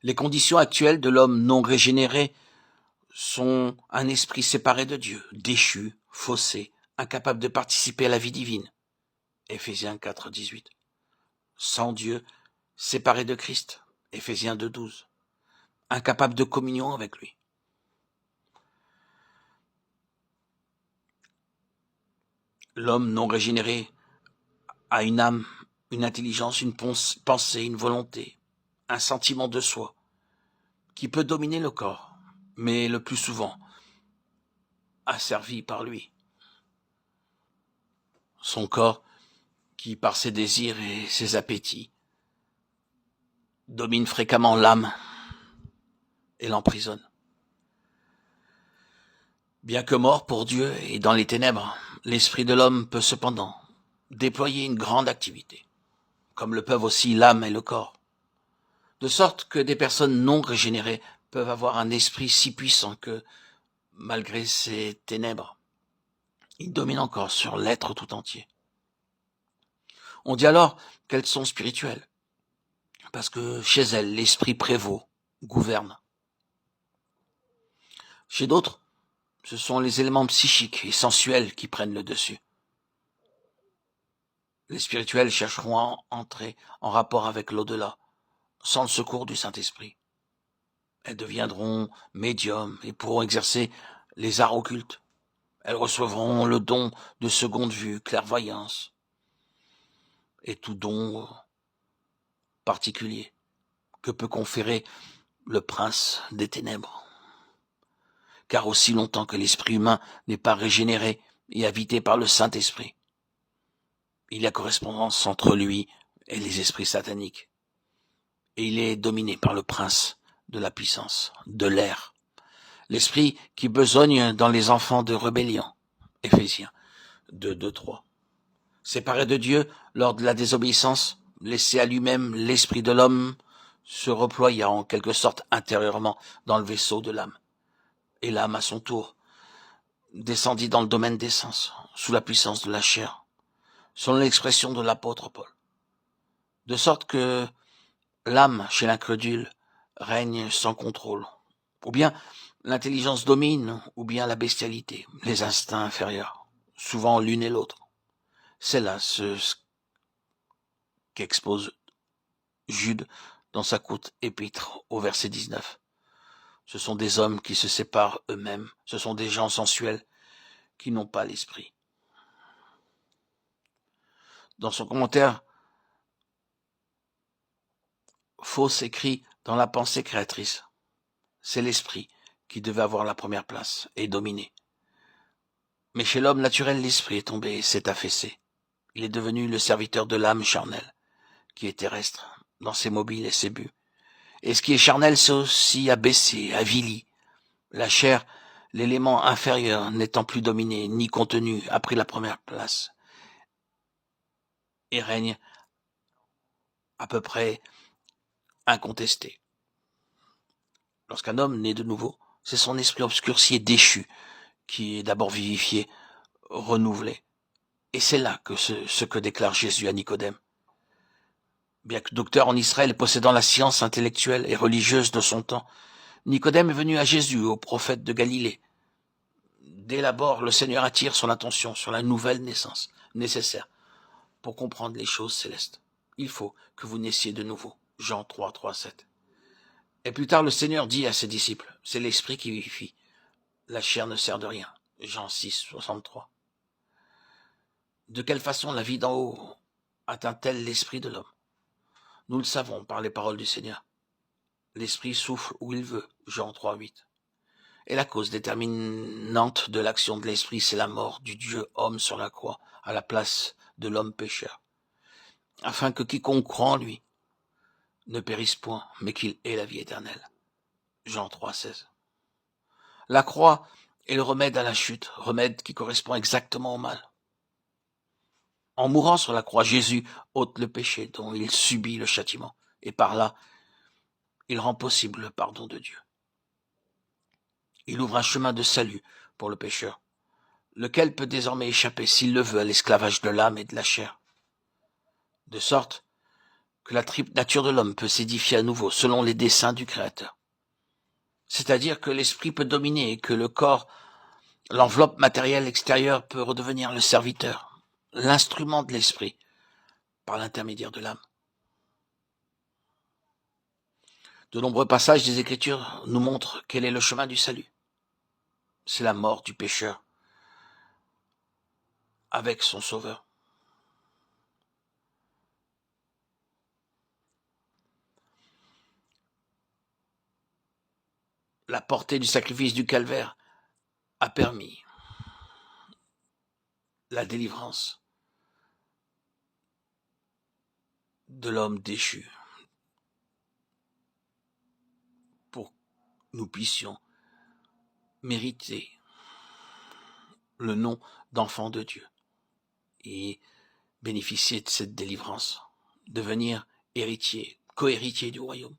Les conditions actuelles de l'homme non régénéré sont un esprit séparé de Dieu, déchu, faussé, incapable de participer à la vie divine. Éphésiens 4, 18. Sans Dieu, séparé de Christ. Éphésiens 2, 12. Incapable de communion avec lui. L'homme non régénéré a une âme, une intelligence, une pensée, une volonté, un sentiment de soi, qui peut dominer le corps, mais le plus souvent, asservi par lui. Son corps, qui par ses désirs et ses appétits, domine fréquemment l'âme et l'emprisonne. Bien que mort pour Dieu et dans les ténèbres, l'esprit de l'homme peut cependant déployer une grande activité, comme le peuvent aussi l'âme et le corps. De sorte que des personnes non régénérées peuvent avoir un esprit si puissant que, malgré ces ténèbres, il domine encore sur l'être tout entier. On dit alors qu'elles sont spirituelles, parce que chez elles, l'esprit prévaut, gouverne. Chez d'autres, ce sont les éléments psychiques et sensuels qui prennent le dessus. Les spirituels chercheront à entrer en rapport avec l'au-delà, sans le secours du Saint-Esprit. Elles deviendront médiums et pourront exercer les arts occultes. Elles recevront le don de seconde vue, clairvoyance, et tout don particulier que peut conférer le prince des ténèbres. Car aussi longtemps que l'esprit humain n'est pas régénéré et habité par le Saint-Esprit, il y a correspondance entre lui et les esprits sataniques. Et il est dominé par le prince de la puissance, de l'air. L'esprit qui besogne dans les enfants de rébellion. Éphésiens 2, 2, 3. Séparé de Dieu lors de la désobéissance, laissé à lui-même, l'esprit de l'homme se reploya en quelque sorte intérieurement dans le vaisseau de l'âme. Et l'âme, à son tour, descendit dans le domaine des sens, sous la puissance de la chair, selon l'expression de l'apôtre Paul. De sorte que l'âme, chez l'incrédule, règne sans contrôle. Ou bien l'intelligence domine, ou bien la bestialité, les instincts inférieurs, souvent l'une et l'autre. C'est là ce qu'expose Jude dans sa courte épître au verset 19. Ce sont des hommes qui se séparent eux-mêmes, ce sont des gens sensuels qui n'ont pas l'esprit. Dans son commentaire, Fausse écrit dans la pensée créatrice. C'est l'esprit qui devait avoir la première place et dominer. Mais chez l'homme naturel, l'esprit est tombé et s'est affaissé. Il est devenu le serviteur de l'âme charnelle, qui est terrestre, dans ses mobiles et ses buts. Et ce qui est charnel, c'est aussi abaissé, avili. La chair, l'élément inférieur, n'étant plus dominé, ni contenu, a pris la première place. Et règne à peu près incontesté. Lorsqu'un homme naît de nouveau, c'est son esprit obscurci et déchu qui est d'abord vivifié, renouvelé. Et c'est là que ce que déclare Jésus à Nicodème. Bien que docteur en Israël et possédant la science intellectuelle et religieuse de son temps, Nicodème est venu à Jésus, au prophète de Galilée. Dès l'abord, le Seigneur attire son attention sur la nouvelle naissance nécessaire pour comprendre les choses célestes. Il faut que vous naissiez de nouveau. Jean 3, 3, 7. Et plus tard, le Seigneur dit à ses disciples, c'est l'esprit qui vivifie. La chair ne sert de rien. Jean 6, 63. De quelle façon la vie d'en haut atteint-elle l'esprit de l'homme? Nous le savons par les paroles du Seigneur. L'esprit souffle où il veut. Jean 3, 8. Et la cause déterminante de l'action de l'esprit, c'est la mort du Dieu homme sur la croix, à la place de l'homme pécheur, afin que quiconque croit en lui ne périsse point, mais qu'il ait la vie éternelle. Jean 3, 16. La croix est le remède à la chute, remède qui correspond exactement au mal. En mourant sur la croix, Jésus ôte le péché dont il subit le châtiment, et par là, il rend possible le pardon de Dieu. Il ouvre un chemin de salut pour le pécheur, lequel peut désormais échapper, s'il le veut, à l'esclavage de l'âme et de la chair. De sorte que la triple nature de l'homme peut s'édifier à nouveau selon les desseins du Créateur. C'est-à-dire que l'esprit peut dominer et que le corps, l'enveloppe matérielle extérieure peut redevenir le serviteur, l'instrument de l'esprit, par l'intermédiaire de l'âme. De nombreux passages des Écritures nous montrent quel est le chemin du salut. C'est la mort du pécheur avec son Sauveur. La portée du sacrifice du calvaire a permis la délivrance de l'homme déchu pour que nous puissions mériter le nom d'enfant de Dieu et bénéficier de cette délivrance, devenir héritier, co-héritier du royaume.